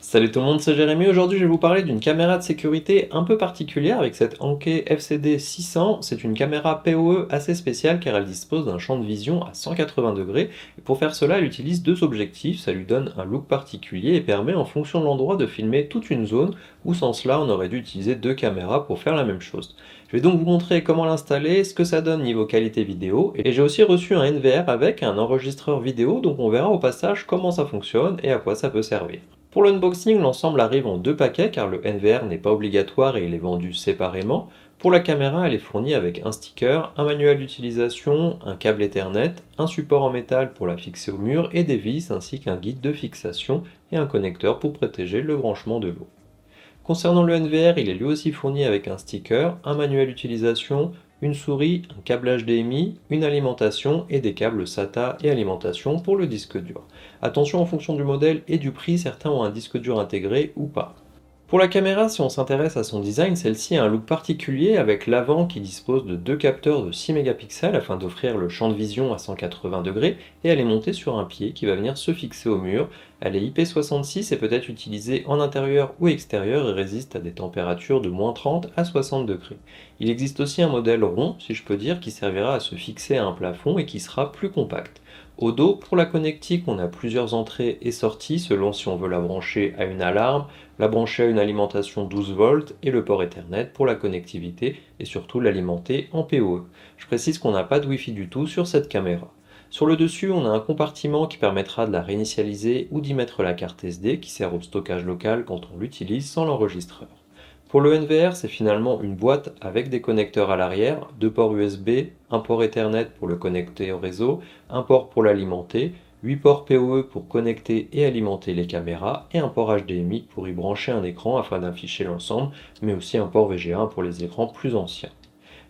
Salut tout le monde, c'est Jérémy. Aujourd'hui, je vais vous parler d'une caméra de sécurité un peu particulière avec cette Anke FCD 600. C'est une caméra PoE assez spéciale car elle dispose d'un champ de vision à 180 degrés. Et pour faire cela, elle utilise deux objectifs. Ça lui donne un look particulier et permet en fonction de l'endroit de filmer toute une zone où sans cela, on aurait dû utiliser deux caméras pour faire la même chose. Je vais donc vous montrer comment l'installer, ce que ça donne niveau qualité vidéo. Et j'ai aussi reçu un NVR avec un enregistreur vidéo, donc on verra au passage comment ça fonctionne et à quoi ça peut servir. Pour l'unboxing, l'ensemble arrive en deux paquets car le NVR n'est pas obligatoire et il est vendu séparément. Pour la caméra, elle est fournie avec un sticker, un manuel d'utilisation, un câble Ethernet, un support en métal pour la fixer au mur et des vis ainsi qu'un guide de fixation et un connecteur pour protéger le branchement de l'eau. Concernant le NVR, il est lui aussi fourni avec un sticker, un manuel d'utilisation, une souris, un câble HDMI, une alimentation et des câbles SATA et alimentation pour le disque dur. Attention en fonction du modèle et du prix, certains ont un disque dur intégré ou pas. Pour la caméra, si on s'intéresse à son design, celle-ci a un look particulier avec l'avant qui dispose de deux capteurs de 6 mégapixels afin d'offrir le champ de vision à 180 degrés et elle est montée sur un pied qui va venir se fixer au mur. Elle est IP66 et peut être utilisée en intérieur ou extérieur et résiste à des températures de moins 30 à 60 degrés. Il existe aussi un modèle rond, si je peux dire, qui servira à se fixer à un plafond et qui sera plus compact. Au dos, pour la connectique, on a plusieurs entrées et sorties selon si on veut la brancher à une alarme, la brancher à une alimentation 12 volts et le port Ethernet pour la connectivité et surtout l'alimenter en PoE. Je précise qu'on n'a pas de Wi-Fi du tout sur cette caméra. Sur le dessus, on a un compartiment qui permettra de la réinitialiser ou d'y mettre la carte SD qui sert au stockage local quand on l'utilise sans l'enregistreur. Pour le NVR, c'est finalement une boîte avec des connecteurs à l'arrière, deux ports USB, un port Ethernet pour le connecter au réseau, un port pour l'alimenter, 8 ports PoE pour connecter et alimenter les caméras et un port HDMI pour y brancher un écran afin d'afficher l'ensemble, mais aussi un port VGA pour les écrans plus anciens.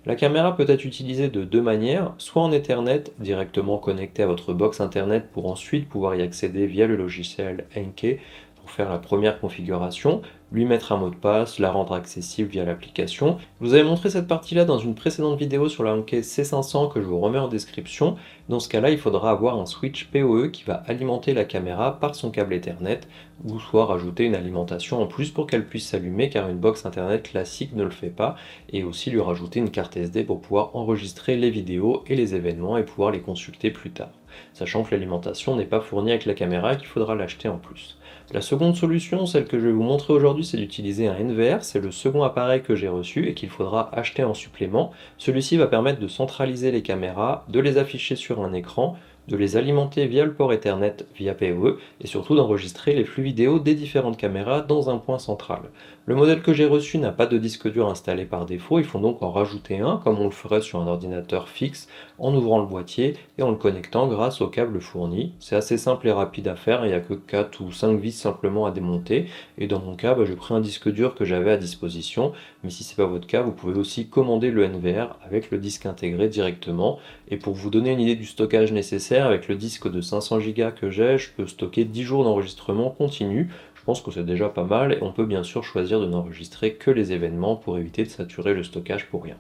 La caméra peut être utilisée de deux manières, soit en Ethernet, directement connecté à votre box Internet pour ensuite pouvoir y accéder via le logiciel Enke pour faire la première configuration, lui mettre un mot de passe, la rendre accessible via l'application. Je vous avais montré cette partie-là dans une précédente vidéo sur la Anke C500 que je vous remets en description. Dans ce cas-là, il faudra avoir un switch PoE qui va alimenter la caméra par son câble Ethernet ou soit rajouter une alimentation en plus pour qu'elle puisse s'allumer car une box Internet classique ne le fait pas et aussi lui rajouter une carte SD pour pouvoir enregistrer les vidéos et les événements et pouvoir les consulter plus tard. Sachant que l'alimentation n'est pas fournie avec la caméra et qu'il faudra l'acheter en plus. La seconde solution, celle que je vais vous montrer aujourd'hui, c'est d'utiliser un NVR. C'est le second appareil que j'ai reçu et qu'il faudra acheter en supplément. Celui-ci va permettre de centraliser les caméras, de les afficher sur un écran, de les alimenter via le port Ethernet via PoE et surtout d'enregistrer les flux vidéo des différentes caméras dans un point central. Le modèle que j'ai reçu n'a pas de disque dur installé par défaut, il faut donc en rajouter un comme on le ferait sur un ordinateur fixe en ouvrant le boîtier et en le connectant grâce au câble fourni. C'est assez simple et rapide à faire, il n'y a que 4 ou 5 vis simplement à démonter et dans mon cas j'ai pris un disque dur que j'avais à disposition, mais si ce n'est pas votre cas vous pouvez aussi commander le NVR avec le disque intégré directement et pour vous donner une idée du stockage nécessaire, avec le disque de 500 Go que j'ai, je peux stocker 10 jours d'enregistrement continu. Je pense que c'est déjà pas mal et on peut bien sûr choisir de n'enregistrer que les événements pour éviter de saturer le stockage pour rien.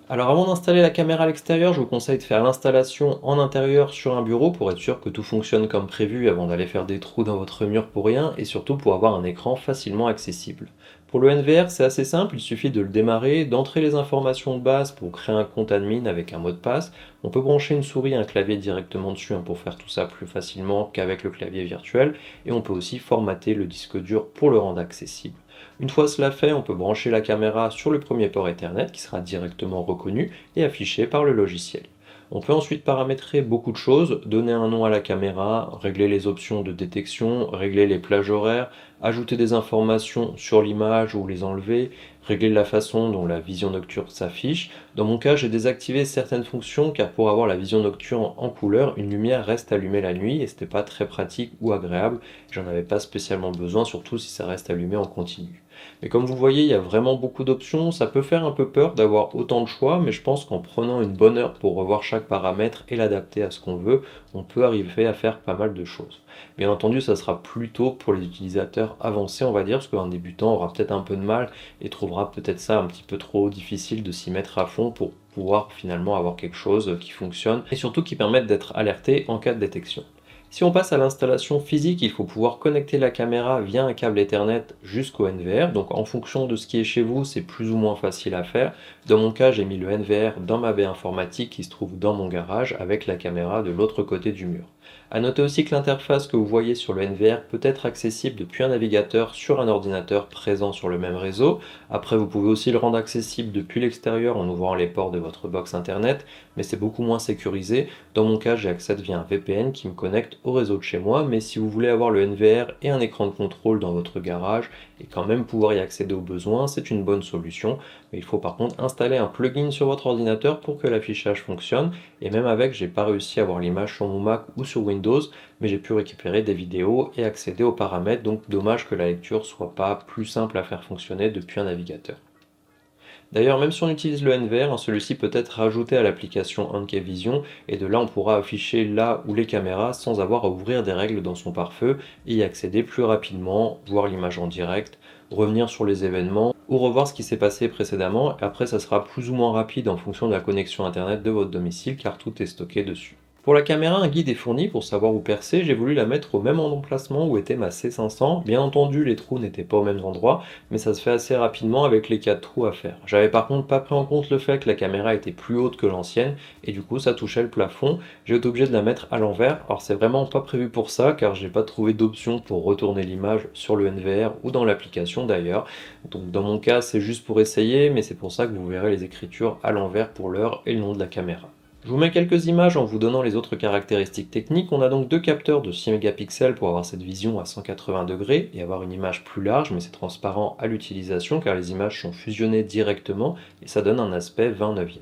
Alors avant d'installer la caméra à l'extérieur, je vous conseille de faire l'installation en intérieur sur un bureau pour être sûr que tout fonctionne comme prévu avant d'aller faire des trous dans votre mur pour rien et surtout pour avoir un écran facilement accessible. Pour le NVR, c'est assez simple, il suffit de le démarrer, d'entrer les informations de base pour créer un compte admin avec un mot de passe. On peut brancher une souris et un clavier directement dessus pour faire tout ça plus facilement qu'avec le clavier virtuel et on peut aussi formater le disque dur pour le rendre accessible. Une fois cela fait, on peut brancher la caméra sur le premier port Ethernet qui sera directement reconnu et affiché par le logiciel. On peut ensuite paramétrer beaucoup de choses, donner un nom à la caméra, régler les options de détection, régler les plages horaires, ajouter des informations sur l'image ou les enlever, régler la façon dont la vision nocturne s'affiche. Dans mon cas, j'ai désactivé certaines fonctions car pour avoir la vision nocturne en couleur, une lumière reste allumée la nuit et c'était pas très pratique ou agréable. J'en avais pas spécialement besoin, surtout si ça reste allumé en continu. Mais comme vous voyez, il y a vraiment beaucoup d'options, ça peut faire un peu peur d'avoir autant de choix, mais je pense qu'en prenant une bonne heure pour revoir chaque paramètre et l'adapter à ce qu'on veut, on peut arriver à faire pas mal de choses. Bien entendu, ça sera plutôt pour les utilisateurs avancés, on va dire, parce qu'un débutant aura peut-être un peu de mal et trouvera peut-être ça un petit peu trop difficile de s'y mettre à fond pour pouvoir finalement avoir quelque chose qui fonctionne et surtout qui permette d'être alerté en cas de détection. Si on passe à l'installation physique, il faut pouvoir connecter la caméra via un câble Ethernet jusqu'au NVR. Donc en fonction de ce qui est chez vous, c'est plus ou moins facile à faire. Dans mon cas, j'ai mis le NVR dans ma baie informatique qui se trouve dans mon garage avec la caméra de l'autre côté du mur. À noter aussi que l'interface que vous voyez sur le NVR peut être accessible depuis un navigateur sur un ordinateur présent sur le même réseau. Après, vous pouvez aussi le rendre accessible depuis l'extérieur en ouvrant les ports de votre box internet, mais c'est beaucoup moins sécurisé. Dans mon cas, j'accède via un VPN qui me connecte au réseau de chez moi, mais si vous voulez avoir le NVR et un écran de contrôle dans votre garage et quand même pouvoir y accéder au besoin, c'est une bonne solution. Mais il faut par contre installer un plugin sur votre ordinateur pour que l'affichage fonctionne. Et même avec, j'ai pas réussi à avoir l'image sur mon Mac ou sur Windows, mais j'ai pu récupérer des vidéos et accéder aux paramètres, donc dommage que la lecture soit pas plus simple à faire fonctionner depuis un navigateur. D'ailleurs, même si on utilise le NVR, celui-ci peut être rajouté à l'application Anke Vision, et de là on pourra afficher là où les caméras sans avoir à ouvrir des règles dans son pare-feu et y accéder plus rapidement, voir l'image en direct, revenir sur les événements ou revoir ce qui s'est passé précédemment. Et après, ça sera plus ou moins rapide en fonction de la connexion internet de votre domicile car tout est stocké dessus. Pour la caméra, un guide est fourni pour savoir où percer. J'ai voulu la mettre au même emplacement où était ma C500. Bien entendu, les trous n'étaient pas au même endroit, mais ça se fait assez rapidement avec les 4 trous à faire. J'avais par contre pas pris en compte le fait que la caméra était plus haute que l'ancienne, et du coup ça touchait le plafond. J'ai été obligé de la mettre à l'envers. Alors c'est vraiment pas prévu pour ça, car j'ai pas trouvé d'option pour retourner l'image sur le NVR ou dans l'application d'ailleurs. Donc dans mon cas, c'est juste pour essayer, mais c'est pour ça que vous verrez les écritures à l'envers pour l'heure et le nom de la caméra. Je vous mets quelques images en vous donnant les autres caractéristiques techniques. On a donc deux capteurs de 6 mégapixels pour avoir cette vision à 180 degrés et avoir une image plus large, mais c'est transparent à l'utilisation car les images sont fusionnées directement et ça donne un aspect 29e.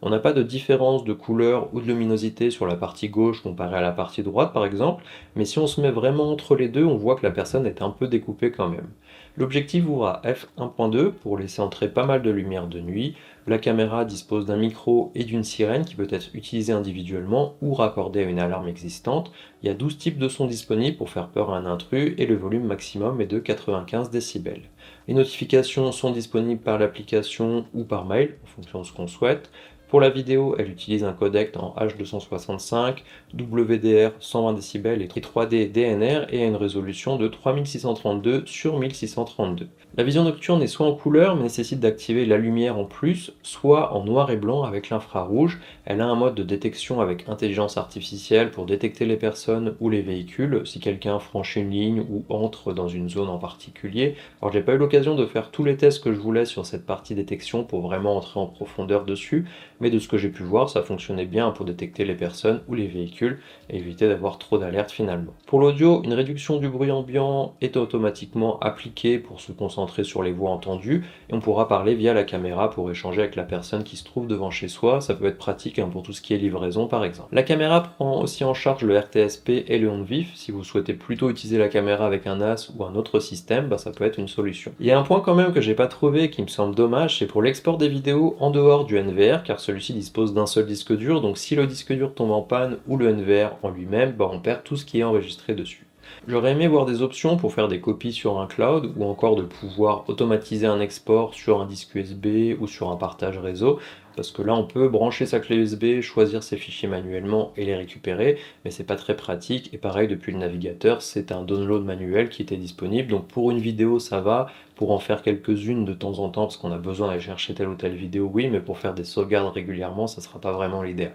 On n'a pas de différence de couleur ou de luminosité sur la partie gauche comparée à la partie droite par exemple, mais si on se met vraiment entre les deux, on voit que la personne est un peu découpée quand même. L'objectif ouvre à f1.2 pour laisser entrer pas mal de lumière de nuit. La caméra dispose d'un micro et d'une sirène qui peut être utilisée individuellement ou raccordée à une alarme existante. Il y a 12 types de sons disponibles pour faire peur à un intrus et le volume maximum est de 95 décibels. Les notifications sont disponibles par l'application ou par mail en fonction de ce qu'on souhaite. Pour la vidéo, elle utilise un codec en H265, WDR 120 décibels et 3D DNR et a une résolution de 3632 sur 1632. La vision nocturne est soit en couleur mais nécessite d'activer la lumière en plus, soit en noir et blanc avec l'infrarouge. Elle a un mode de détection avec intelligence artificielle pour détecter les personnes ou les véhicules si quelqu'un franchit une ligne ou entre dans une zone en particulier. Alors j'ai pas eu l'occasion de faire tous les tests que je voulais sur cette partie détection pour vraiment entrer en profondeur dessus, mais de ce que j'ai pu voir, ça fonctionnait bien pour détecter les personnes ou les véhicules et éviter d'avoir trop d'alertes finalement. Pour l'audio, une réduction du bruit ambiant est automatiquement appliquée pour se concentrer sur les voix entendues et on pourra parler via la caméra pour échanger avec la personne qui se trouve devant chez soi. Ça peut être pratique pour tout ce qui est livraison par exemple. La caméra prend aussi en charge le RTSP et le onde vif. Si vous souhaitez plutôt utiliser la caméra avec un NAS ou un autre système, ça peut être une solution. Il y a un point quand même que j'ai pas trouvé qui me semble dommage, c'est pour l'export des vidéos en dehors du NVR car celui-ci dispose d'un seul disque dur, donc si le disque dur tombe en panne ou le NVR en lui-même, on perd tout ce qui est enregistré dessus. J'aurais aimé voir des options pour faire des copies sur un cloud ou encore de pouvoir automatiser un export sur un disque USB ou sur un partage réseau, parce que là on peut brancher sa clé USB, choisir ses fichiers manuellement et les récupérer, mais c'est pas très pratique. Et pareil, depuis le navigateur, c'est un download manuel qui était disponible, donc pour une vidéo ça va, pour en faire quelques-unes de temps en temps parce qu'on a besoin d'aller chercher telle ou telle vidéo, oui, mais pour faire des sauvegardes régulièrement, ça sera pas vraiment l'idéal.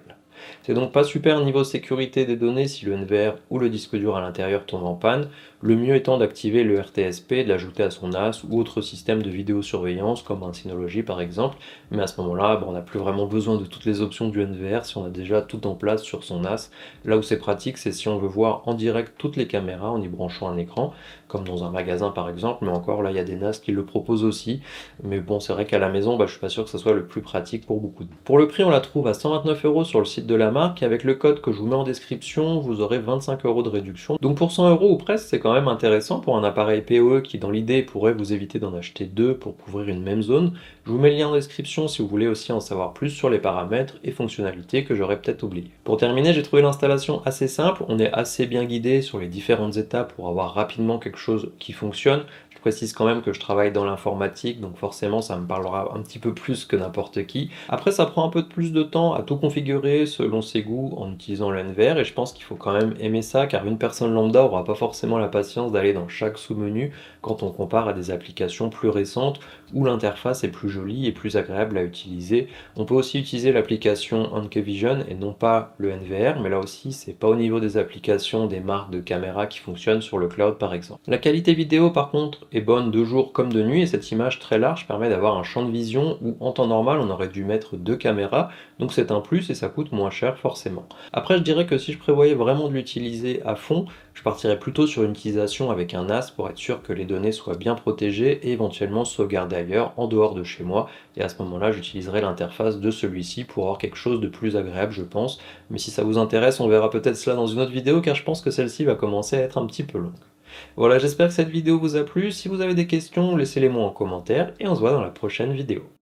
C'est donc pas super niveau sécurité des données si le NVR ou le disque dur à l'intérieur tombe en panne, le mieux étant d'activer le RTSP, de l'ajouter à son NAS ou autre système de vidéosurveillance comme un Synology par exemple, mais à ce moment-là, on n'a plus vraiment besoin de toutes les options du NVR si on a déjà tout en place sur son NAS. Là où c'est pratique, c'est si on veut voir en direct toutes les caméras en y branchant un écran, comme dans un magasin par exemple, mais encore là il y a des NAS qui le proposent aussi, mais bon c'est vrai qu'à la maison, je suis pas sûr que ce soit le plus pratique pour beaucoup. Pour le prix, on la trouve à 129 € sur le site de la marque, et avec le code que je vous mets en description, vous aurez 25 € de réduction. Donc pour 100 € ou presque, c'est quand même intéressant pour un appareil PoE qui dans l'idée pourrait vous éviter d'en acheter deux pour couvrir une même zone. Je vous mets le lien en description si vous voulez aussi en savoir plus sur les paramètres et fonctionnalités que j'aurais peut-être oublié. Pour terminer, j'ai trouvé l'installation assez simple, on est assez bien guidé sur les différentes étapes pour avoir rapidement quelque chose qui fonctionne. Je précise quand même que je travaille dans l'informatique, donc forcément ça me parlera un petit peu plus que n'importe qui. Après, ça prend un peu plus de temps à tout configurer selon ses goûts en utilisant le NVR, et je pense qu'il faut quand même aimer ça, car une personne lambda aura pas forcément la patience d'aller dans chaque sous-menu quand on compare à des applications plus récentes où l'interface est plus jolie et plus agréable à utiliser. On peut aussi utiliser l'application Enkevision et non pas le NVR, mais là aussi c'est pas au niveau des applications des marques de caméras qui fonctionnent sur le cloud par exemple. La qualité vidéo par contre est bonne de jour comme de nuit, et cette image très large permet d'avoir un champ de vision où en temps normal on aurait dû mettre deux caméras, donc c'est un plus et ça coûte moins cher forcément. Après je dirais que si je prévoyais vraiment de l'utiliser à fond, je partirais plutôt sur une utilisation avec un NAS pour être sûr que les données soient bien protégées et éventuellement sauvegardées ailleurs, en dehors de chez moi, et à ce moment-là j'utiliserai l'interface de celui-ci pour avoir quelque chose de plus agréable je pense, mais si ça vous intéresse on verra peut-être cela dans une autre vidéo car je pense que celle-ci va commencer à être un petit peu longue. Voilà, j'espère que cette vidéo vous a plu, si vous avez des questions laissez-les moi en commentaire et on se voit dans la prochaine vidéo.